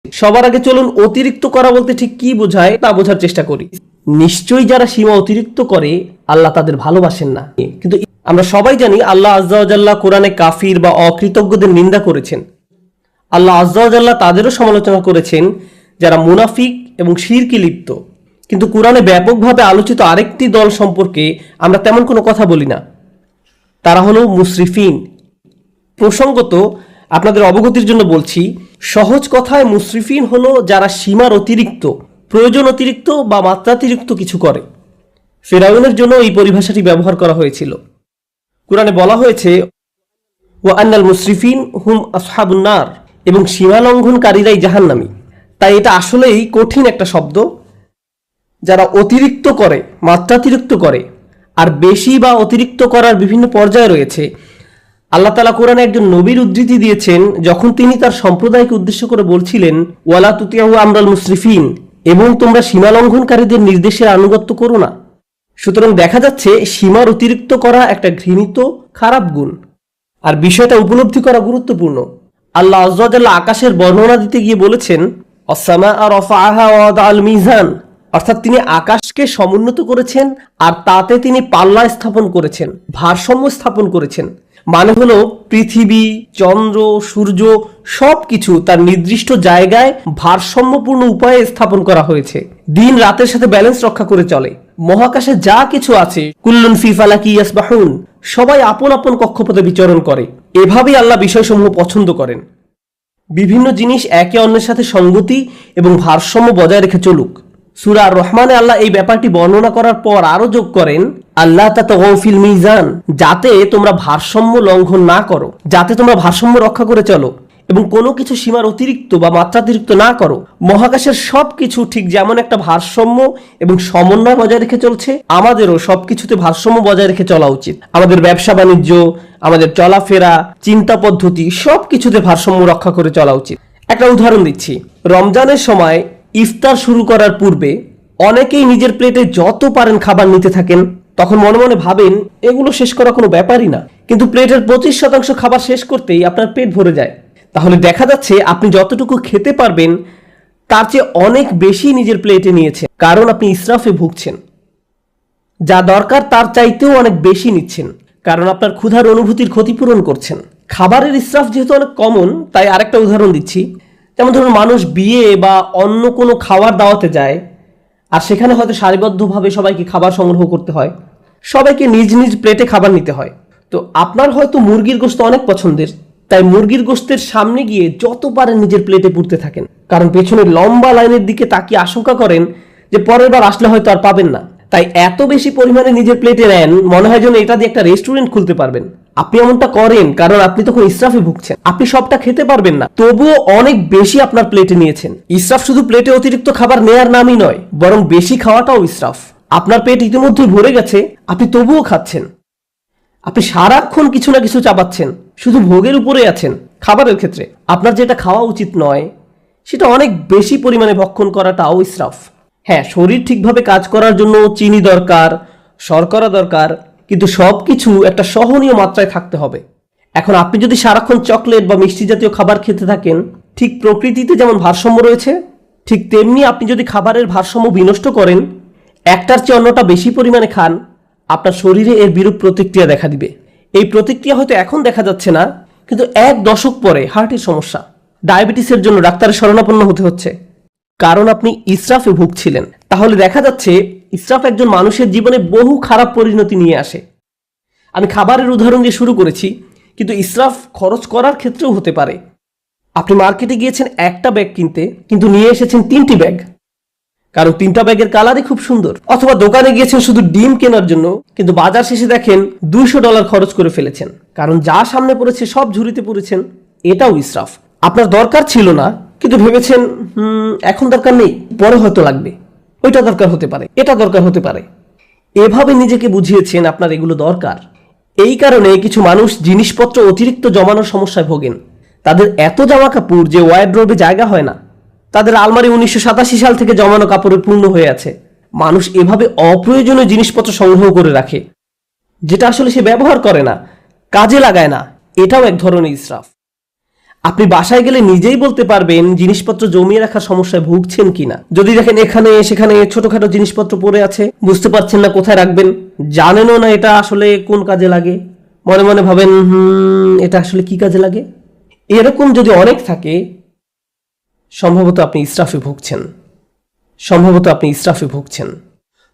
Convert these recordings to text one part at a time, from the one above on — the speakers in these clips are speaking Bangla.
সবার আগে চলুন অতিরিক্ত করা বলতে ঠিক কি বোঝায় তা বোঝার চেষ্টা করি। নিশ্চয়ই যারা সীমা অতিরিক্ত করে আল্লাহ তাদের ভালোবাসেন না। কিন্তু আমরা সবাই জানি আল্লাহ আজ্জা ওয়া জাল্লা কোরআনে কাফির বা অকৃতজ্ঞদের নিন্দা করেছেন। আল্লাহ আজ্জা ওয়া জাল্লা তাদেরও সমালোচনা করেছেন যারা মুনাফিক এবং শিরকে লিপ্ত। কিন্তু কোরআনে ব্যাপকভাবে আলোচিত আরেকটি দল সম্পর্কে আমরা তেমন কোনো কথা বলি না, তারা হলো মুসরিফিন। প্রসঙ্গত আপনাদের অবগতির জন্য বলছি, সহজ কথায় মুসরিফিন হলো যারা সীমার অতিরিক্ত, প্রয়োজন অতিরিক্ত বা মাত্রাতিরিক্ত কিছু করে। ফিরআউনের জন্য এই পরিভাষাটি ব্যবহার করা হয়েছিল। কোরআনে বলা হয়েছে ওয়া আন্নাল মুসরিফিন হুম আসহাবুন নার, এবং সীমা লঙ্ঘনকারীরাই জাহান্নামী। তাই এটা আসলেই কঠিন একটা শব্দ। যারা অতিরিক্ত করে, মাত্রাতিরিক্ত করে, আর বেশি বা অতিরিক্ত করার বিভিন্ন পর্যায়ে রয়েছে। আল্লাহ তাআলা কোরআনে একজন নবীর উদ্ধৃতি দিয়েছেন যখন তিনি তার সম্প্রদায়কে উদ্দেশ্য করে বলছিলেন ওয়ালা তুতিউ আমরাল মুসরিফিন, এবং তোমরা সীমা লঙ্ঘনকারীদের নির্দেশের আনুগত্য করো না। সুতরাং দেখা যাচ্ছে সীমার অতিরিক্ত করা একটা ঘৃণিত খারাপ গুণ, আর বিষয়টা উপলব্ধি করা গুরুত্বপূর্ণ। আল্লাহ আজ্জা ওয়া জাল্লা আকাশের বর্ণনা দিতে গিয়ে বলেছেন আস-সামাআ রাফাআহা ওয়া ওয়াদাআল মিজান, অর্থাৎ তিনি আকাশকে সমুন্নত করেছেন আর তাতে তিনি পাল্লা স্থাপন করেছেন, ভারসাম্য স্থাপন করেছেন। মানে হলো পৃথিবী, চন্দ্র, সূর্য সবকিছু তার নির্দিষ্ট জায়গায় ভারসাম্যপূর্ণ উপায়ে স্থাপন করা হয়েছে। দিন রাতের সাথে ব্যালেন্স রক্ষা করে চলে। মহাকাশে যা কিছু আছে কুল্লুন ফি ফালাকি ইয়াসবাহুন, সবাই আপন আপন কক্ষপথে বিচরণ করে। এভাবেই আল্লাহ বিষয়সমূহ পছন্দ করেন। বিভিন্ন জিনিস একে অন্যের সাথে সঙ্গতি এবং ভারসাম্য বজায় রেখে চলুক। সূরা আর রহমানে আল্লাহ এই ব্যাপারটি বর্ণনা করার পর আরো যোগ করেন আল্লাহ তাতাগাউ ফিল মিজান, যাতে তোমরা ভারসাম্য লঙ্ঘন না করো, যাতে তোমরা ভারসাম্য রক্ষা করে চলো এবং কোনো কিছু সীমার অতিরিক্ত বা মাত্রাতিরিক্ত না করো। মহাকাশের সবকিছু ঠিক যেমন একটা ভারসাম্য এবং সমন্বয় বজায় রেখে চলছে, আমাদেরও সবকিছুতে ভারসাম্য বজায় রেখে চলা উচিত। আমাদের ব্যবসা বাণিজ্য, আমাদের চলাফেরা, চিন্তা পদ্ধতি সবকিছুতে ভারসাম্য রক্ষা করে চলা উচিত। একটা উদাহরণ দিচ্ছি, রমজানের সময় ইফতার শুরু করার পূর্বে অনেকেই নিজের প্লেটে যত পারেন খাবার নিতে থাকেন। তখন মনে মনে ভাবেন এগুলো শেষ করা কোনো ব্যাপারই না, কিন্তু প্লেটের 25% খাবার শেষ করতেই আপনার পেট ভরে যায়। তাহলে দেখা যাচ্ছে আপনি যতটুকু খেতে পারবেন তার চেয়ে অনেক বেশি নিজের প্লেটে নিয়েছেন, কারণ আপনি ইসরাফে ভুগছেন। যা দরকার তার চাইতেও অনেক বেশি নিচ্ছেন, কারণ আপনার ক্ষুধার অনুভূতির ক্ষতিপূরণ করছেন। খাবারের ইসরাফ যেহেতু অনেক কমন, তাই আরেকটা উদাহরণ দিচ্ছি। যেমন ধরুন, মানুষ বিয়ে বা অন্য কোনো খাওয়ার দাওয়াতে যায়, আর সেখানে হয়তো সারিবদ্ধভাবে সবাইকে খাবার সংগ্রহ করতে হয়, সবাইকে নিজ নিজ প্লেটে খাবার নিতে হয়। তো আপনার হয়তো মুরগির গোশত অনেক পছন্দের, তাই মুরগির গোশতের সামনে গিয়ে যত পারেন নিজের প্লেটে পুরতে থাকেন, কারণ পেছনে লম্বা লাইনের দিকে তাকিয়ে আশঙ্কা করেন যে পরের বার আসলে হয়তো আর পাবেন না। তাই এত বেশি পরিমাণে নিজের প্লেটে নেন, মনে হয় যেন এটা দিয়ে একটা রেস্টুরেন্ট খুলতে পারবেন। আপনি এমনটা করেন কারণ আপনি তখন ইসরাফে ভুগছেন। আপনি সবটা খেতে পারবেন না, তবুও অনেক বেশি আপনার প্লেটে নিয়েছেন। ইসরাফ শুধু প্লেটে অতিরিক্ত খাবার নেয়ার নামই নয়, বরং বেশি খাওয়াটাও ইসরাফ। আপনার পেট ইতিমধ্যেই ভরে গেছে, আপনি তবুও খাচ্ছেন। আপনি সারাক্ষণ কিছু না কিছু চাবাচ্ছেন, শুধু ভোগের উপরে আছেন। খাবারের ক্ষেত্রে আপনার যেটা খাওয়া উচিত নয় সেটা অনেক বেশি পরিমাণে ভক্ষণ করাটাও ইসরাফ। হ্যাঁ, শরীর ঠিকভাবে কাজ করার জন্য চিনি দরকার, শর্করা দরকার, কিন্তু সবকিছু একটা সহনীয় মাত্রায় থাকতে হবে। এখন আপনি যদি সারাক্ষণ চকলেট বা মিষ্টি জাতীয় খাবার খেতে থাকেন, ঠিক প্রকৃতিতে যেমন ভারসাম্য রয়েছে, ঠিক তেমনি আপনি যদি খাবারের ভারসাম্য বিনষ্ট করেন, একটার চেয়ে অন্যটা বেশি পরিমাণে খান, আপনার শরীরে এর বিরূপ প্রতিক্রিয়া দেখা দিবে। এই প্রতিক্রিয়া হয়তো এখন দেখা যাচ্ছে না, কিন্তু 1 দশক পরে হার্টের সমস্যা, ডায়াবেটিসের জন্য ডাক্তারের শরণাপন্ন হতে হচ্ছে, কারণ আপনি ইসরাফে ভুগছিলেন। তাহলে দেখা যাচ্ছে ইসরাফ একজন মানুষের জীবনে বহু খারাপ পরিণতি নিয়ে আসে। আমি খাবারের উদাহরণ দিয়ে শুরু করেছি, কিন্তু ইসরাফ খরচ করার ক্ষেত্রেও হতে পারে। আপনি মার্কেটে গিয়েছেন একটা ব্যাগ কিনতে, কিন্তু নিয়ে এসেছেন 3টি ব্যাগ, কারণ 3টা ব্যাগের কালারই খুব সুন্দর। অথবা দোকানে গিয়েছেন শুধু ডিম কেনার জন্য, কিন্তু বাজার শেষে দেখেন $200 খরচ করে ফেলেছেন, কারণ যা সামনে পড়েছে সব ঝুড়িতে পড়েছেন। এটাও ইসরাফ। আপনার দরকার ছিল না, কিন্তু ভেবেছেন এখন দরকার নেই, পরে হয়তো লাগবে। ওইটা দরকার হতে পারে, এটা দরকার হতে পারে। এভাবে নিজেকে বুঝিয়েছেন আপনার এগুলো দরকার। এই কারণে কিছু মানুষ জিনিসপত্র অতিরিক্ত জমানোর সমস্যায় ভোগেন। তাদের এত জামা কাপড় যে ওয়ারড্রোবে জায়গা হয় না। তাদের আলমারি 1987 সাল থেকে জমানো কাপড়ে পূর্ণ হয়ে আছে। মানুষ এভাবে অপ্রয়োজনীয় জিনিসপত্র সংগ্রহ করে রাখে, যেটা আসলে সে ব্যবহার করে না, কাজে লাগায় না। এটাও এক ধরনের ইসরাফ। আপনি বাসায় গেলে নিজেই বলতে পারবেন জিনিসপত্র জমিয়ে রাখার সমস্যায় ভুগছেন কিনা। যদি দেখেন এখানে সেখানে ছোটখাটো জিনিসপত্র পড়ে আছে, বুঝতে পারছেন না কোথায় রাখবেন, জানেনও না এটা আসলে কোন কাজে লাগে, মনে মনে ভাবেন এটা আসলে কি কাজে লাগে, এরকম যদি অনেক থাকে সম্ভবত আপনি ইসরাফে ভুগছেন।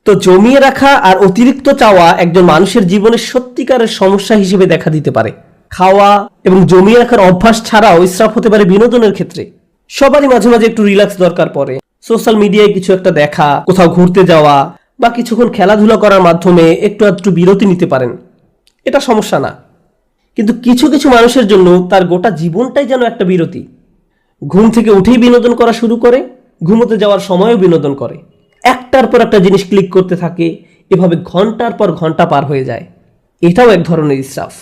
তো জমিয়ে রাখা আর অতিরিক্ত চাওয়া একজন মানুষের জীবনের সত্যিকারের সমস্যা হিসেবে দেখা দিতে পারে। খাওয়া এবং জমিয়ে রাখার অভ্যাস ছাড়াও ইসরাফ হতে পারে বিনোদনের ক্ষেত্রে। সবারই মাঝে মাঝে একটু রিল্যাক্স দরকার পড়ে, সোশ্যাল মিডিয়ায় কিছু একটা দেখা, কোথাও ঘুরতে যাওয়া বা কিছুক্ষণ খেলাধুলা করার মাধ্যমে একটু বিরতি নিতে পারেন, এটা সমস্যা না। কিন্তু কিছু কিছু মানুষের জন্য তার গোটা জীবনটাই যেন একটা বিরতি। ঘুম থেকে উঠেই বিনোদন করা শুরু করে, ঘুমোতে যাওয়ার সময়ও বিনোদন করে, একটার পর একটা জিনিস ক্লিক করতে থাকে, এভাবে ঘন্টার পর ঘন্টা পার হয়ে যায়। এটাও এক ধরনের ইসরাফ।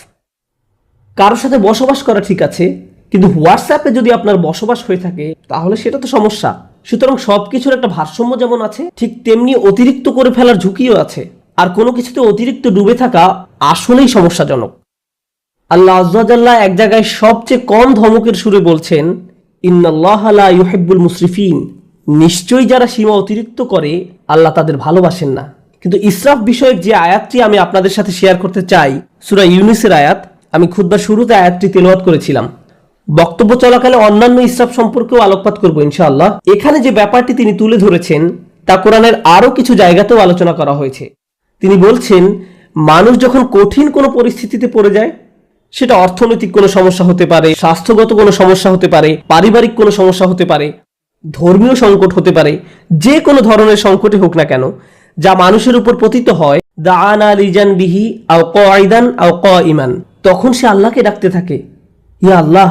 কারোর সাথে বসবাস করা ঠিক আছে, কিন্তু হোয়াটসঅ্যাপে যদি আপনার বসবাস হয়ে থাকে তাহলে সেটা তো সমস্যা। সুতরাং সবকিছুর একটা ভারসাম্য যেমন আছে, ঠিক তেমনি অতিরিক্ত করে ফেলার ঝুঁকিও আছে। আর কোনো কিছুতে অতিরিক্ত ডুবে থাকা আসলেই সমস্যাজনক। আল্লাহ আযজা ওয়া জাল্লা এক জায়গায় সবচেয়ে কম ধমকের সুরে বলছেন, ইন্নাল্লাহা লা ইউহিব্বুল মুসরিফিন, নিশ্চয়ই যারা সীমা অতিরিক্ত করে আল্লাহ তাদের ভালোবাসেন না। কিন্তু ইসরাফ বিষয়ক যে আয়াতটি আমি আপনাদের সাথে শেয়ার করতে চাই, সূরা ইউনূসের আয়াত, আমি খুতবার শুরুতে আয়াতটি তেলাওয়াত করেছিলাম। বক্তব্য চলাকালে অন্যান্য ইসরাফ সম্পর্কেও আলোকপাত করব ইনশাআল্লাহ। এখানে যে ব্যাপারটি তিনি তুলে ধরেছেন তা কোরআনের আরো কিছু জায়গাতেও আলোচনা করা হয়েছে। তিনি বলছেন, মানুষ যখন কঠিন কোনো পরিস্থিতিতে পড়ে যায়, সেটা অর্থনৈতিক কোনো সমস্যা হতে পারে, স্বাস্থ্যগত কোনো সমস্যা হতে পারে, পারিবারিক কোনো সমস্যা হতে পারে, ধর্মীয় সংকট হতে পারে, যে কোনো ধরনের সংকটই হোক না কেন, যা মানুষের উপর পতিত হয়, দাআনা লিজানবিহি আও কাঈদান আও কাঈমান, তখন সে আল্লাহকে ডাকতে থাকে, ইয়া আল্লাহ,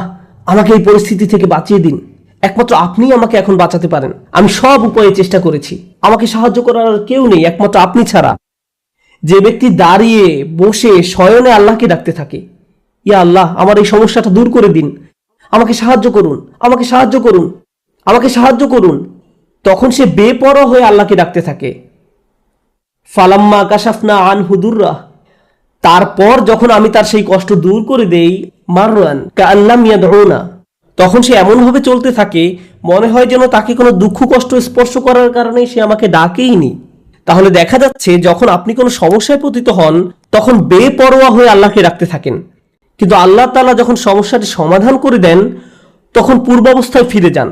আমাকে এই পরিস্থিতি থেকে বাঁচিয়ে দিন, একমাত্র আপনিই আমাকে এখন বাঁচাতে পারেন, আমি সব উপায়ে চেষ্টা করেছি, আমাকে সাহায্য করার কেউ নেই একমাত্র আপনি ছাড়া। যে ব্যক্তি দাঁড়িয়ে বসে শয়নে আল্লাহকে ডাকতে থাকে, ইয়া আল্লাহ, আমার এই সমস্যাটা দূর করে দিন, আমাকে সাহায্য করুন, আমাকে সাহায্য করুন, আমাকে সাহায্য করুন, তখন সে বেপরোয়া হয়ে আল্লাহকে ডাকতে থাকে। ফালাম্মা কাশাফনা আনহু দুররাহ, তারপর যখন আমি তার সেই কষ্ট দূর করে দেই, মাররান কাআল্লাম ইয়াদউনা, তখন সে এমনভাবে চলতে থাকে মনে হয় যেন তাকে কোনো দুঃখ কষ্ট স্পর্শ করার কারণে সে আমাকে ডাকেইনি। তাহলে দেখা যাচ্ছে যখন আপনি কোনো সমস্যায় পতিত হন তখন বেপরোয়া হয়ে আল্লাহকে ডাকতে থাকেন, কিন্তু আল্লাহ তাআলা যখন সমস্যাটি সমাধান করে দেন তখন পূর্বাবস্থায় ফিরে যান।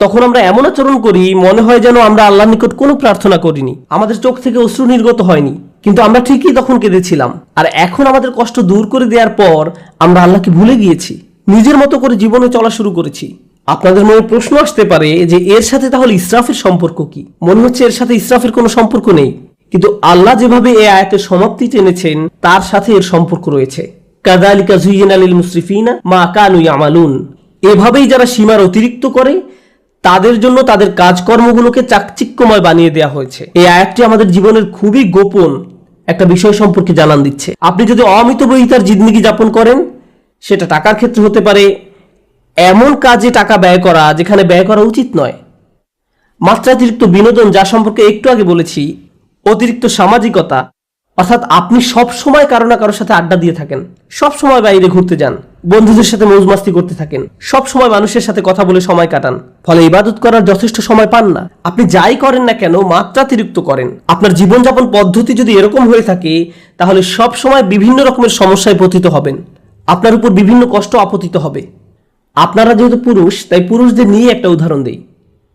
তখন আমরা এমন আচরণ করি মনে হয় যেন আমরা আল্লাহর নিকট কোনো প্রার্থনা করিনি, আমাদের চোখ থেকে অশ্রু নির্গত হয়নি, কিন্তু আমরা ঠিকই তখন কেঁদেছিলাম। আর এখন আমাদের কষ্ট দূর করে দেওয়ার পর আমরা আল্লাহকে ভুলে গিয়েছি, নিজের মতো করে জীবনে চলা শুরু করেছি। আপনাদের মনে প্রশ্ন আসতে পারে যে এর সাথে তাহলে ইসরাফের সম্পর্ক কি? মনে হচ্ছে এর সাথে ইসরাফের কোনো সম্পর্ক নেই, কিন্তু আল্লাহ যেভাবে এই আয়াতের সমাপ্তি টেনেছেন তার সাথে এর সম্পর্ক রয়েছে। কাযালিকা যুয়্যিনা লিল মুসরিফিনা মা কানু ইয়ামালুন, এভাবেই যারা সীমার অতিরিক্ত করে তাদের জন্য তাদের কাজকর্মগুলোকে চাকচিক্যময় বানিয়ে দেওয়া হয়েছে। এই আয়াতটি আমাদের জীবনের খুবই গোপন একটা বিষয় সম্পর্কে জানান দিচ্ছে। আপনি যদি অমিতব্যয়িতার জিন্দেগি যাপন করেন, সেটা টাকার ক্ষেত্রে হতে পারে, এমন কাজে টাকা ব্যয় করা যেখানে ব্যয় করা উচিত নয়, মাত্রাতিরিক্ত বিনোদন যা সম্পর্কে একটু আগে বলেছি, অতিরিক্ত সামাজিকতা, অর্থাৎ আপনি সব সময় কারো না কারোর সাথে আড্ডা দিয়ে থাকেন, সব সময় বাইরে ঘুরতে যান, বন্ধুদের সাথে মৌজ মাস্তি করতে থাকেন, সব সময় মানুষের সাথে কথা বলে সময় কাটান, ফলে ইবাদত করার যথেষ্ট সময় পান না। আপনি যাই করেন না কেন মাত্রাতিরিক্ত করেন। আপনার জীবনযাপন পদ্ধতি যদি এরকম হয়ে থাকে তাহলে সব সময় বিভিন্ন রকমের সমস্যায় পতিত হবেন, আপনার উপর বিভিন্ন কষ্ট আপতিত হবে। আপনারা যেহেতু পুরুষ, তাই পুরুষদের নিয়ে একটা উদাহরণ দেই।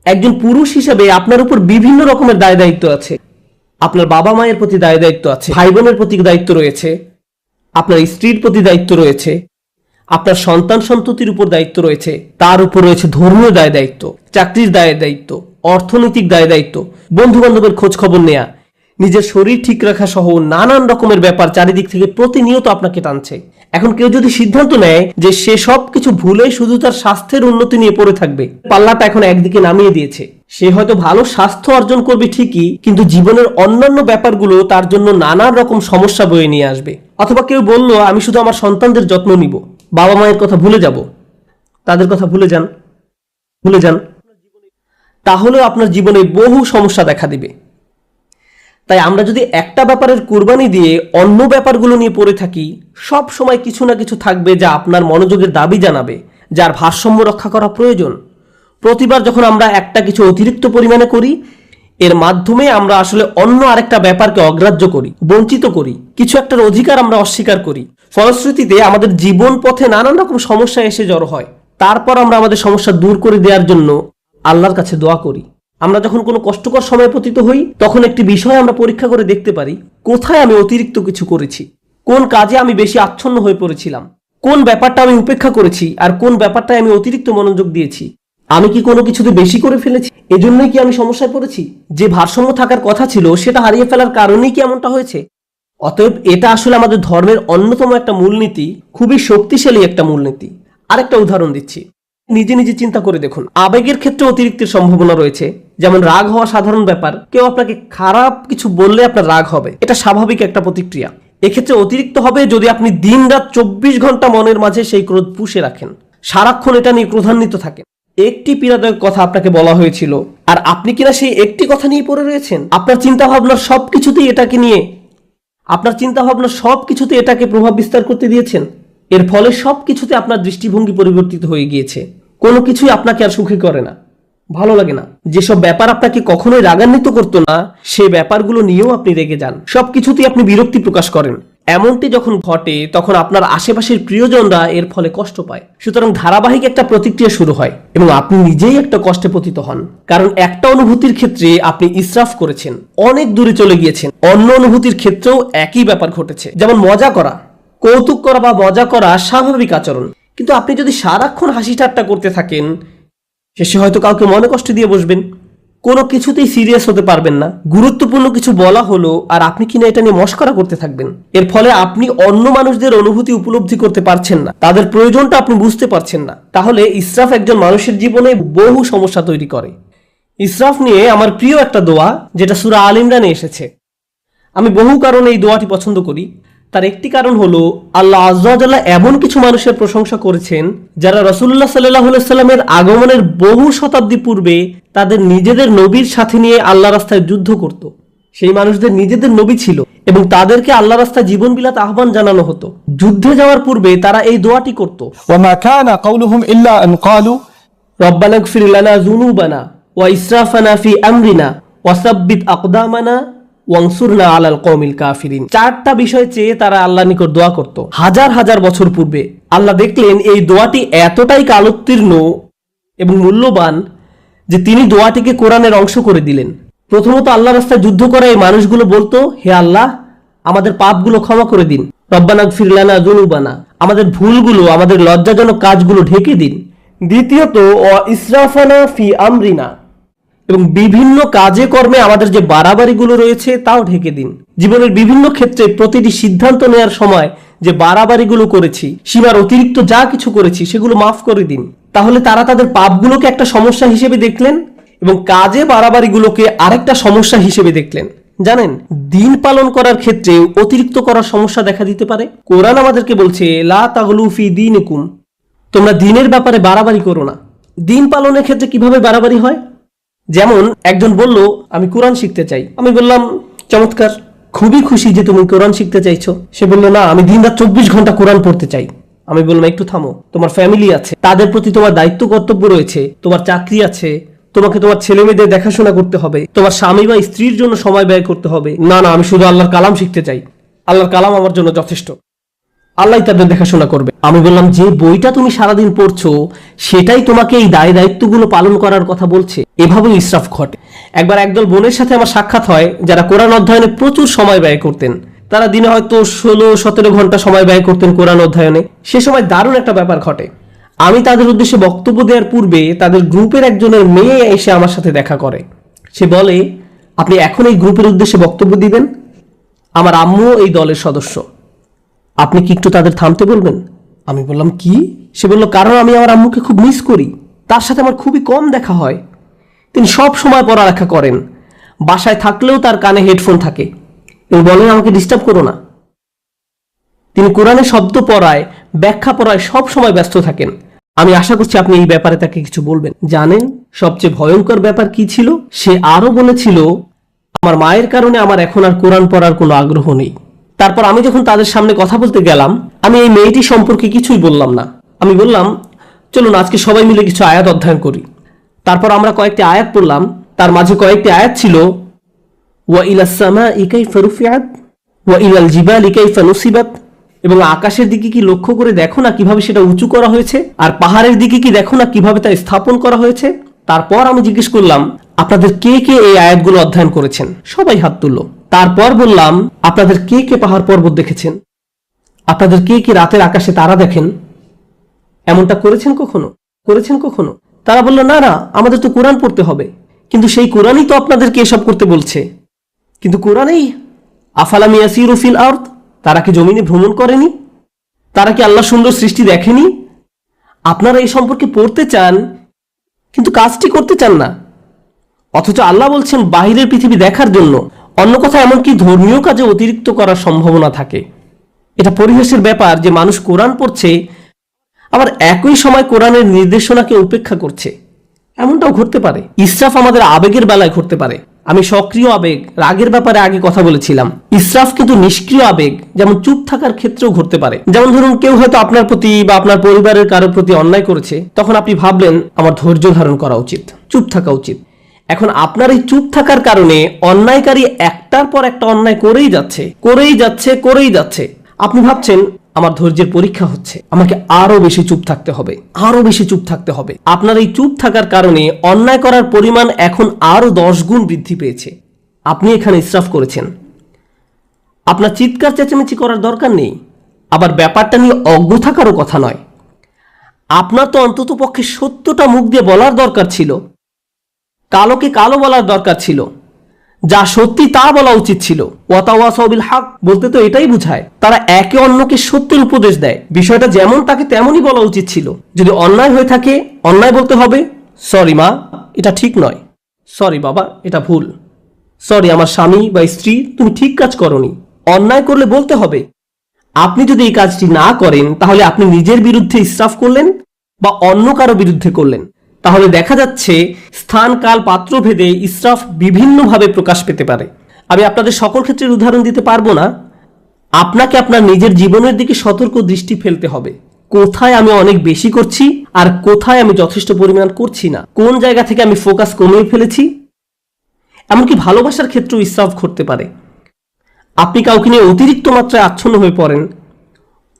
একজন পুরুষ হিসেবে আপনার উপর বিভিন্ন রকমের দায় দায়িত্ব আছে। আপনার বাবা মায়ের প্রতি দায় দায়িত্ব আছে, ভাই বোনের প্রতি দায়িত্ব রয়েছে, আপনার স্ত্রীর প্রতি দায়িত্ব রয়েছে, আপনার সন্তান সন্ততির উপর দায়িত্ব রয়েছে, তার উপর রয়েছে ধর্মীয় দায় দায়িত্ব, চাকরির দায় দায়িত্ব, অর্থনৈতিক দায় দায়িত্ব, বন্ধু বান্ধবের খোঁজ খবর নেয়া, নিজের শরীর ঠিক রাখা সহ নানান রকমের ব্যাপার চারিদিক থেকে প্রতিনিয়ত আপনাকে টানছে। এখন কেউ যদি সিদ্ধান্ত নেয় যে সে সব কিছু ভুলে শুধু তার স্বাস্থ্যের উন্নতি নিয়ে পড়ে থাকবে, পাল্লাটা এখন একদিকে নামিয়ে দিয়েছে, সে হয়তো ভালো স্বাস্থ্য অর্জন করবে ঠিকই, কিন্তু জীবনের অন্যান্য ব্যাপারগুলো তার জন্য নানান রকম সমস্যা বয়ে নিয়ে আসবে। অথবা কেউ বলল আমি শুধু আমার সন্তানদের যত্ন নিব, বাবা মায়ের কথা ভুলে যাব, তাদের কথা ভুলে যান, তাহলেও আপনার জীবনে বহু সমস্যা দেখা দিবে। তাই আমরা যদি একটা ব্যাপারের কুরবানি দিয়ে অন্য ব্যাপারগুলো নিয়ে পড়ে থাকি, সব সময় কিছু না কিছু থাকবে যা আপনার মনোযোগের দাবি জানাবে, যার ভারসাম্য রক্ষা করা প্রয়োজন। প্রতিবার যখন আমরা একটা কিছু অতিরিক্ত পরিমাণে করি, এর মাধ্যমে আমরা আসলে অন্য আরেকটা ব্যাপারকে অগ্রাহ্য করি, বঞ্চিত করি, কিছু একটার অধিকার আমরা অস্বীকার করি। ফলশ্রুতিতে আমাদের জীবন পথে নানান রকম সমস্যা এসে জড়ো হয়। তারপর আমরা আমাদের সমস্যা দূর করে দেওয়ার জন্য আল্লাহর কাছে দোয়া করি। আমরা যখন কোনো কষ্টকর সময় পতিত হই, তখন একটি বিষয় আমরা পরীক্ষা করে দেখতে পারি, কোথায় আমি অতিরিক্ত কিছু করেছি, কোন কাজে আমি বেশি আচ্ছন্ন হয়ে পড়েছিলাম, কোন ব্যাপারটা আমি উপেক্ষা করেছি, আর কোন ব্যাপারটায় আমি অতিরিক্ত মনোযোগ দিয়েছি। আমি কি কোনো কিছুতে বেশি করে ফেলেছি? এজন্যই কি আমি সমস্যায় পড়েছি? যে ভারসাম্য থাকার কথা ছিল সেটা হারিয়ে ফেলার কারণেই কি এমনটা হয়েছে? অতএব এটা আসলে আমাদের ধর্মের অন্যতম একটা মূলনীতি, খুবই শক্তিশালী একটা মূলনীতি। আরেকটা উদাহরণ দিচ্ছি, নিজে নিজে চিন্তা করে দেখুন। আবেগের ক্ষেত্রে অতিরিক্তের সম্ভাবনা রয়েছে। যেমন রাগ হওয়া সাধারণ ব্যাপার, কেউ আপনাকে খারাপ কিছু বললে আপনার রাগ হবে, এটা স্বাভাবিক একটা প্রতিক্রিয়া। এক্ষেত্রে অতিরিক্ত হবে যদি আপনি দিন রাত 24 ঘন্টা মনের মাঝে সেই ক্রোধ পুষে রাখেন, সারাক্ষণ এটা নিয়ে ক্রোধান্বিত থাকেন। একটি পীড়াদায়ক কথা আপনাকে বলা হয়েছিল, আর আপনি কিনা সেই একটি কথা নিয়ে পড়ে রয়েছেন। আপনার চিন্তা ভাবনার সবকিছুতেই এটাকে প্রভাব বিস্তার করতে দিয়েছেন। এর ফলে সবকিছুতে আপনার দৃষ্টিভঙ্গি পরিবর্তিত হয়ে গিয়েছে। কোনো কিছুই আপনাকে আর সুখী করে না, ভালো লাগে না। যেসব ব্যাপার আপনাকে কখনোই রাগান্বিত করতো না, সে ব্যাপারগুলো নিয়েও আপনি রেগে যান। সবকিছুতেই আপনি বিরক্তি প্রকাশ করেন। এমনটি যখন ঘটে, তখন আপনার আশেপাশের প্রিয়জনরা এর ফলে কষ্ট পায়। সুতরাং ধারাবাহিক একটা প্রতিক্রিয়া শুরু হয় এবং আপনি নিজেই একটা কষ্টে পতিত হন। কারণ একটা অনুভূতির ক্ষেত্রে আপনি ইসরাফ করেছেন, অনেক দূরে চলে গিয়েছেন। অন্য অনুভূতির ক্ষেত্রেও একই ব্যাপার ঘটেছে। যেমন মজা করা, কৌতুক করা বা মজা করা স্বাভাবিক আচরণ, কিন্তু আপনি যদি সারাক্ষণ হাসি ঠাট্টা করতে থাকেন, শেষে হয়তো কাউকে মনে কষ্ট দিয়ে বসবেন, কোনো কিছুতেই সিরিয়াস হতে পারবেন না। গুরুত্বপূর্ণ কিছু বলা হলো আর আপনি কিনা এটা নিয়ে মশকরা করতে থাকবেন। এর ফলে আপনি অন্য মানুষদের অনুভূতি উপলব্ধি করতে পারছেন না, তাদের প্রয়োজনটা আপনি বুঝতে পারছেন না। তাহলে ইসরাফ একজন মানুষের জীবনে বহু সমস্যা তৈরি করে। ইসরাফ নিয়ে আমার প্রিয় একটা দোয়া, যেটা সূরা আল ইমরানে এসেছে। আমি বহু কারণে এই দোয়াটি পছন্দ করি। তার একটি কারণ হলো, আল্লাহ আযজা ওয়া জাল্লা এমন কিছু মানুষের প্রশংসা করেছেন যারা রাসূলুল্লাহ সাল্লাল্লাহু আলাইহি ওয়াসাল্লামের আগমনের বহু শতাব্দী পূর্বে তাদের নিজেদের নবীর সাথে নিয়ে আল্লাহর রাস্তায় যুদ্ধ করত। সেই মানুষদের নিজেদের নবী ছিল এবং তাদেরকে আল্লাহর রাস্তায় জীবন বিলাতে আহ্বান জানানো হতো। যুদ্ধে যাওয়ার পূর্বে তারা এই দোয়াটি করত, وما كان قولهم إلا أن قالوا রব্বানা ইগফির লানা যুনুবানা ওয়া ইসরাফানা ফি আমরিনা ওয়া সাব্বিত আকদামানা ওয়ানসুরনা আলাল কওমিল কাফিরিন। চারটা বিষয় চেয়ে তারা আল্লাহর নিকট দোয়া করত হাজার হাজার বছর পূর্বে। আল্লাহ দেখলেন এই দোয়াটি এতটাই কালোত্তীর্ণ এবং মূল্যবান যে তিনি দোয়াটিকে কোরআনের অংশ করে দিলেন। প্রথমত আল্লাহর রাস্তায় যুদ্ধ করা এই মানুষগুলো বলতো, হে আল্লাহ, আমাদের পাপগুলো ক্ষমা করে দিন। রব্বানা ইগফির লানা যুনুবানা, আমাদের ভুলগুলো, আমাদের লজ্জাজনক কাজগুলো ঢেকে দিন। দ্বিতীয়ত ওয়া ইসরাফানা ফি আমরিনা, এবং বিভিন্ন কাজে কর্মে আমাদের যে বাড়াবাড়িগুলো রয়েছে তাও ঢেকে দিন। জীবনের বিভিন্ন ক্ষেত্রে প্রতিটি সিদ্ধান্ত নেওয়ার সময় যে বাড়াবাড়িগুলো করেছি, সীমার অতিরিক্ত যা কিছু করেছি, সেগুলো মাফ করে দিন। তাহলে তারা তাদের পাপগুলোকে একটা সমস্যা হিসেবে দেখলেন এবং কাজে বাড়াবাড়িগুলোকে আরেকটা সমস্যা হিসেবে দেখলেন। জানেন, দিন পালন করার ক্ষেত্রে অতিরিক্ত করার সমস্যা দেখা দিতে পারে। কোরআন আমাদেরকে বলছে, লা তাগলু ফি দীনিকুম, তোমরা দিনের ব্যাপারে বাড়াবাড়ি করো না। দিন পালনের ক্ষেত্রে কিভাবে বাড়াবাড়ি হয়? যেমন একজন বলল, আমি কোরআন শিখতে চাই। আমি বললাম, চমৎকার, খুবই খুশি যে তুমি কোরআন শিখতে চাইছো। সে বলল, না, আমি দিনরাত 24 ঘন্টা কোরআন পড়তে চাই। আমি বললাম, একটু থামো, তোমার ফ্যামিলি আছে, তাদের প্রতি তোমার দায়িত্ব কর্তব্য রয়েছে, তোমার চাকরি আছে, তোমাকে তোমার ছেলে মেয়েদের দেখাশোনা করতে হবে, তোমার স্বামী বা স্ত্রীর জন্য সময় ব্যয় করতে হবে। না না, আমি শুধু আল্লাহর কালাম শিখতে চাই, আল্লাহর কালাম আমার জন্য যথেষ্ট, আল্লাহ তাদের দেখাশোনা করবে। আমি বললাম, যে বইটা তুমি সারাদিন পড়ছো সেটাই তোমাকে এই দায় দায়িত্বগুলো পালন করার কথা বলছে। এভাবেই ইসরাফ ঘটে। একবার একদল বোনের সাথে আমার সাক্ষাৎ হয় যারা কোরআন অধ্যয়নে প্রচুর সময় ব্যয় করতেন। তারা দিনে হয়তো 16-17 ঘন্টা সময় ব্যয় করতেন কোরআন অধ্যয়নে। সে সময় দারুণ একটা ব্যাপার ঘটে। আমি তাদের উদ্দেশ্যে বক্তব্য দেওয়ার পূর্বে তাদের গ্রুপের একজনের মেয়ে এসে আমার সাথে দেখা করে। সে বলে, আপনি এখন এই গ্রুপের উদ্দেশ্যে বক্তব্য দিবেন? আমার আম্মু এই দলের সদস্য, আপনি কি একটু তাদের থামতে বলবেন? আমি বললাম, কি? সে বলল, কারণ আমি আমার আম্মুকে খুব মিস করি, তার সাথে আমার খুবই কম দেখা হয়। তিনি সব সময় পড়ালেখা করেন, বাসায় থাকলেও তার কানে হেডফোন থাকে এবং বলেন, আমাকে ডিস্টার্ব করো না। তিনি কোরআনে শব্দ পড়ায়, ব্যাখ্যা পড়ায় সব সময় ব্যস্ত থাকেন। আমি আশা করছি আপনি এই ব্যাপারে তাকে কিছু বলবেন। জানেন সবচেয়ে ভয়ঙ্কর ব্যাপার কি ছিল? সে আরো বলেছিল, আমার মায়ের কারণে আমার এখন আর কোরআন পড়ার কোনো আগ্রহ নেই। তারপর আমি যখন তাদের সামনে কথা বলতে গেলাম, আমি এই মেয়েটি সম্পর্কে কিছুই বললাম না। আমি বললাম, চলুন আজকে সবাই মিলে কিছু আয়াত অধ্যয়ন করি। তারপর আমরা কয়েকটি আয়াত পড়লাম, তার মাঝে কয়েকটি আয়াত ছিল ওয়া ইলাস সামাই কাইফা রুফিআত ওয়া ইলাল জিবালি কাইফা নুসিবাত, এবং আকাশের দিকে কি লক্ষ্য করে দেখো না কিভাবে সেটা উঁচু করা হয়েছে, আর পাহাড়ের দিকে কি দেখো না কিভাবে তা স্থাপন করা হয়েছে। তারপর আমি জিজ্ঞেস করলাম আপনাদের কে কে এই আয়াতগুলো অধ্যয়ন করেছেন, সবাই হাত তুললো। তারপর বললাম আপনাদের কে কে পাহাড় পর্বত দেখেছেন, আপনাদের কে কে রাতের আকাশে তারা দেখেন, এমনটা করেছেন কখনো? তারা বলল না না, আমাদের তো কোরআন পড়তে হবে। কিন্তু সেই কোরআনই তো আপনাদেরকে এসব করতে বলছে। কিন্তু কোরআনেই আফালাম ইয়াসিরু ফিল আরদ, তারা কি জমিনে ভ্রমণ করেনি, তারা কি আল্লাহ সুন্দর সৃষ্টি দেখেনি? আপনারা এই সম্পর্কে পড়তে চান কিন্তু কাজটি করতে চান না, অথচ আল্লাহ বলছেন বাহিরের পৃথিবী দেখার জন্য। অন্য কথা, এমনকি ধর্মীয় কাজে অতিরিক্ত করার সম্ভাবনা থাকে। এটা পরিহাসের ব্যাপার যে মানুষ কোরআন পড়ছে আবার একই সময় কোরআনের নির্দেশনাকে উপেক্ষা করছে। এমনটাও ঘটতে পারে। ইসরাফ আমাদের আবেগের বেলায় ঘটতে পারে। আমি সক্রিয় আবেগ, রাগের ব্যাপারে আগে কথা বলেছিলাম। ইসরাফ কিন্তু নিষ্ক্রিয় আবেগ, যেমন চুপ থাকার ক্ষেত্রেও ঘটতে পারে। যেমন ধরুন, কেউ হয়তো আপনার প্রতি বা আপনার পরিবারের কারোর প্রতি অন্যায় করেছে, তখন আপনি ভাবলেন আমার ধৈর্য ধারণ করা উচিত, চুপ থাকা উচিত। এখন আপনার এই চুপ থাকার কারণে অন্যায়কারী একটার পর একটা অন্যায় করেই যাচ্ছে। আপনি ভাবছেন আমার ধৈর্যের পরীক্ষা হচ্ছে, আমাকে আরো বেশি চুপ থাকতে হবে। আপনার এই চুপ থাকার কারণে অন্যায় করার পরিমাণ এখন আরো 10 গুণ বৃদ্ধি পেয়েছে। আপনি এখানে ইসরাফ করেছেন। আপনার চিৎকার চেঁচামেচি করার দরকার নেই, আবার ব্যাপারটা নিয়ে অজ্ঞ থাকারও কথা নয়। আপনার তো অন্তত পক্ষে সত্যটা মুখ দিয়ে বলার দরকার ছিল, কালোকে কালো বলার দরকার ছিল, যা সত্যি তা বলা উচিত ছিল। ওয়াতাওয়াসাউ বিল হক বলতে তো এটাই বোঝায় তারা একে অন্যকে সত্যের উপদেশ দেয়। বিষয়টা যেমন তাকে তেমনই বলা উচিত ছিল। যদি অন্যায় হয়ে থাকে, অন্যায় বলতে হবে, সরি মা, এটা ঠিক নয়, সরি বাবা, এটা ভুল, সরি আমার স্বামী বা স্ত্রী, তুমি ঠিক কাজ করনি। অন্যায় করলে বলতে হবে। আপনি যদি এই কাজটি না করেন, তাহলে আপনি নিজের বিরুদ্ধে ইসরাফ করলেন বা অন্য কারো বিরুদ্ধে করলেন। তাহলে দেখা যাচ্ছে স্থান কাল পাত্র ভেদে ইসরাফ বিভিন্নভাবে প্রকাশ পেতে পারে। আমি আপনাদের সকল ক্ষেত্রের উদাহরণ দিতে পারবো না। আপনাকে আপনার নিজের জীবনের দিকে সতর্ক দৃষ্টি ফেলতে হবে। কোথায় আমি অনেক বেশি করছি আর কোথায় আমি যথেষ্ট পরিমাণ করছি না, কোন জায়গা থেকে আমি ফোকাস কমিয়ে ফেলেছি। এমনকি ভালোবাসার ক্ষেত্রেও ইসরাফ ঘটতে পারে। আপনি কাউকে নিয়ে অতিরিক্ত মাত্রায় আচ্ছন্ন হয়ে পড়েন,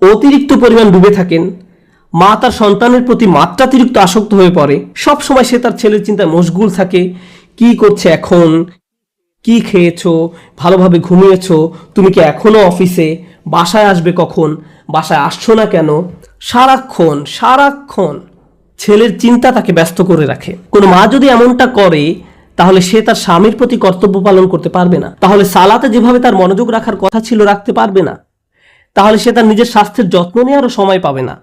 অতিরিক্ত পরিমাণ ডুবে থাকেন। মা তার সন্তানের প্রতি মাত্রাতিরিক্ত আসক্ত হয়ে পড়ে। সব সময় সে তার ছেলের চিন্তায় মশগুল থাকে। কি করছে এখন, কি খেয়েছো, ভালোভাবে ঘুমিয়েছো, তুমি কি এখনো অফিসে, বাসায় আসবে কখন, বাসায় আসছো না কেন। সারাক্ষণ ছেলের চিন্তা তাকে ব্যস্ত করে রাখে। কোনো মা যদি এমনটা করে, তাহলে সে তার স্বামীর প্রতি কর্তব্য পালন করতে পারবে না। তাহলে সালাতে যেভাবে তার মনোযোগ রাখার কথা ছিল রাখতে পারবে না। তাহলে সে তার নিজের স্বাস্থ্যের যত্ন নেওয়ারও সময় পাবে না।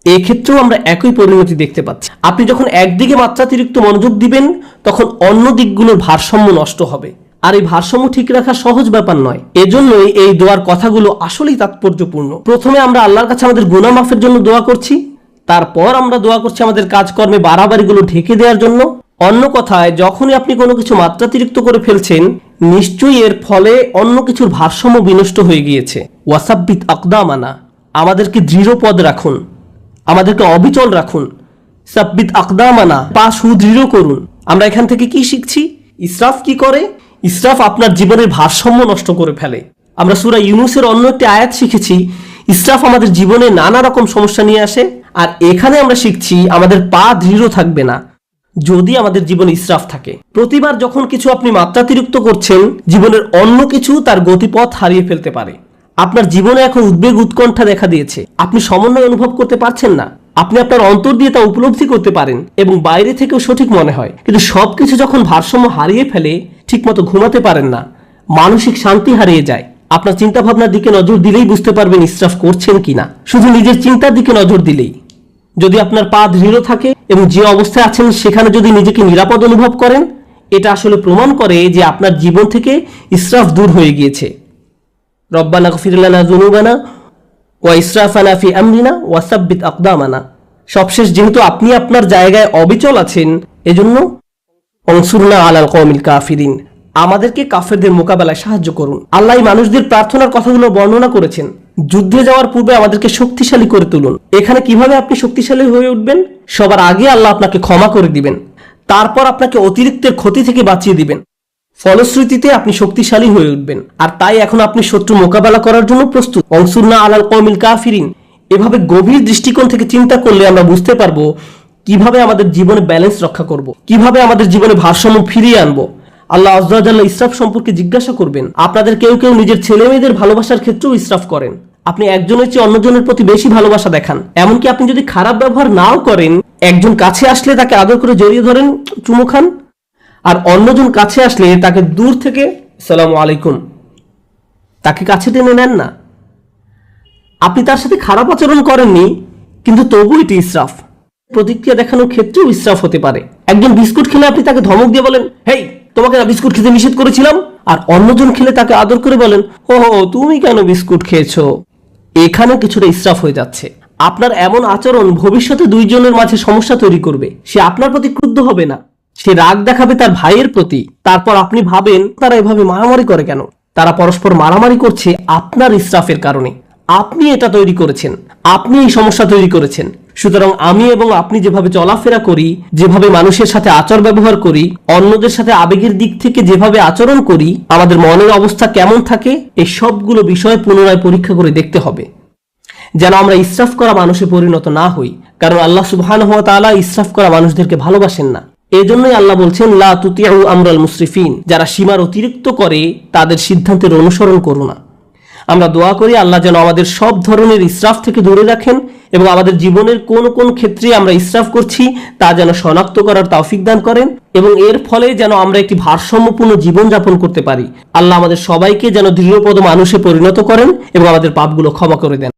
এক্ষেত্রেও আমরা একই পরিণতি দেখতে পাচ্ছি। আপনি যখন একদিকে মাত্রাতিরিক্ত মনোযোগ দিবেন, তখন অন্য দিকগুলোর ভারসাম্য নষ্ট হবে। আর এই ভারসাম্য ঠিক রাখা সহজ ব্যাপার নয়। এজন্যই এই দোয়ার কথাগুলো আসলেই তাৎপর্যপূর্ণ। প্রথমে আমরা আল্লাহর কাছে আমাদের গুনাহ মাফের জন্য দোয়া করছি, তারপর আমরা দোয়া করছি আমাদের কাজকর্মে বাড়াবাড়িগুলো ঢেকে দেওয়ার জন্য। অন্য কথায়, যখনই আপনি কোনো কিছু মাত্রাতিরিক্ত করে ফেলছেন, নিশ্চয়ই এর ফলে অন্য কিছুর ভারসাম্য বিনষ্ট হয়ে গিয়েছে। ওয়াসাব্বিত আকদামানা, আমাদেরকে দৃঢ় পদ রাখুন, আমাদেরকে অবিচল রাখুন। সাব্বিত আকদামানা, পা সুদৃঢ় করুন। আমরা এখান থেকে কি শিখছি? ইসরাফ কি করে? ইসরাফ আপনার জীবনের ভারসাম্য নষ্ট করে ফেলে। আমরা সূরা ইউনূসের অন্য একটি আয়াত শিখেছি, ইসরাফ আমাদের জীবনে নানা রকম সমস্যা নিয়ে আসে। আর এখানে আমরা শিখছি আমাদের পা দৃঢ় থাকবে না যদি আমাদের জীবনে ইসরাফ থাকে। প্রতিবার যখন কিছু আপনি মাত্রাতিরিক্ত করছেন, জীবনের অন্য কিছু তার গতিপথ হারিয়ে ফেলতে পারে। আপনার জীবনে এখন উদ্বেগ উৎকণ্ঠা দেখা দিয়েছে, আপনি সমন্বয় অনুভব করতে পারছেন না। আপনি আপনার অন্তর দিয়ে তা উপলব্ধি করতে পারেন এবং বাইরে থেকেও সঠিক মনে হয়। কিন্তু সবকিছু যখন ভারসাম্য হারিয়ে ফেলে, ঠিকমতো ঘুমাতে পারেন না, মানসিক শান্তি হারিয়ে যায়। আপনার চিন্তা ভাবনার দিকে নজর দিলেই বুঝতে পারবেন ইসরাফ করছেন কিনা। শুধু নিজের চিন্তার দিকে নজর দিলেই। যদি আপনার পা দৃঢ় থাকে এবং যে অবস্থায় আছেন সেখানে যদি নিজেকে নিরাপদ অনুভব করেন, এটা আসলে প্রমাণ করে যে আপনার জীবন থেকে ইসরাফ দূর হয়ে গিয়েছে। রব্বানা গফির লানা যুনুবানা ওয়া ইসরাফানা ফি আমরিনা ওয়া সাব্বিত আকদামানা। সবশেষ যেহেতু আপনি আপনার জায়গায় অবিচল আছেন, এজন্য অনসুরনা আলাল কওমিল কাফিরিন, আমাদেরকে কাফেরদের মোকাবেলায় সাহায্য করুন। আল্লাহ মানুষদের প্রার্থনার কথাগুলো বর্ণনা করেছেন যুদ্ধে যাওয়ার পূর্বে আমাদেরকে শক্তিশালী করে তুলুন। এখানে কিভাবে আপনি শক্তিশালী হয়ে উঠবেন? সবার আগে আল্লাহ আপনাকে ক্ষমা করে দিবেন, তারপর আপনাকে অতিরিক্তের ক্ষতি থেকে বাঁচিয়ে দিবেন, ফলশ্রুতিতে আপনি শক্তিশালী হয়ে উঠবেন। আর তাই এখন আপনি শত্রু মোকাবেলা করার জন্য প্রস্তুত। অনসুরনা আলাল কওমিল কাফিরিন। এভাবে গভীর দৃষ্টিকোণ থেকে চিন্তা করলে আমরা বুঝতে পারবো কিভাবে আমাদের জীবনে ব্যালেন্স রক্ষা করব, কিভাবে আমাদের জীবনে ভারসাম্য ফিরিয়ে আনবো। আল্লাহ আযজা ওয়া জাল্লা ইসরাফ সম্পর্কে জিজ্ঞাসা করবেন। আপনাদের কেউ কেউ নিজের ছেলে মেয়েদের ভালোবাসার ক্ষেত্রেও ইসরাফ করেন। আপনি একজনের চেয়ে অন্যজনের প্রতি বেশি ভালোবাসা দেখান। এমনকি আপনি যদি খারাপ ব্যবহার নাও করেন, একজন কাছে আসলে তাকে আদর করে জড়িয়ে ধরেন, চুমু খান, আর অন্যজন কাছে আসলে তাকে দূর থেকে আসসালামু আলাইকুম, তাকে কাছে টেনে নেন না। আপনি তার সাথে খারাপ আচরণ করেননি, কিন্তু তবু এটি ইসরাফ। প্রতিক্রিয়া দেখানোর ক্ষেত্রেও ইসরাফ হতে পারে। একজন বিস্কুট খেলে আপনি তাকে ধমক দিয়ে বলেন, হেই তোমাকে না বিস্কুট খেতে নিষেধ করেছিলাম, আর অন্যজন খেলে তাকে আদর করে বলেন, ও তুমি কেন বিস্কুট খেয়েছো। এখানে কিছুটা ইসরাফ হয়ে যাচ্ছে। আপনার এমন আচরণ ভবিষ্যতে দুইজনের মাঝে সমস্যা তৈরি করবে। সে আপনার প্রতি ক্রুদ্ধ হবে না, সে রাগ দেখাবে তার ভাইয়ের প্রতি। তারপর আপনি ভাবেন তারা এভাবে মারামারি করে কেন? তারা পরস্পর মারামারি করছে আপনার ইসরাফের কারণে। আপনি এটা তৈরি করেছেন, আপনি এই সমস্যা তৈরি করেছেন। সুতরাং আমি এবং আপনি যেভাবে চলাফেরা করি, যেভাবে মানুষের সাথে আচার ব্যবহার করি, অন্যদের সাথে আবেগের দিক থেকে যেভাবে আচরণ করি, আমাদের মনের অবস্থা কেমন থাকে, এই সবগুলো বিষয় পুনরায় পরীক্ষা করে দেখতে হবে, যেন আমরা ইসরাফ করা মানুষে পরিণত না হই। কারণ আল্লাহ সুবহানাহু ওয়া তাআলা ইসরাফ করা মানুষদেরকে ভালোবাসেন না। এজন্যই আল্লাহ বলছেন, লা তুতিউ আমরাল মুসরিফিন। যারা সীমার অতিরিক্ত করে তাদের সিদ্ধান্তের অনুসরণ করো না। আমরা দোয়া করি আল্লাহ যেন আমাদের সব ধরনের ইসরাফ থেকে দূরে রাখেন এবং আমাদের জীবনের কোন কোন ক্ষেত্রে আমরা ইসরাফ করছি তা যেন শনাক্ত করার তৌফিক দান করেন এবং এর ফলে যেন আমরা একটি ভারসাম্যপূর্ণ জীবন যাপন করতে পারি। আল্লাহ আমাদের সবাইকে যেন দৃঢ়পদ মানুষে পরিণত করেন এবং আমাদের পাপগুলো ক্ষমা করে দেন।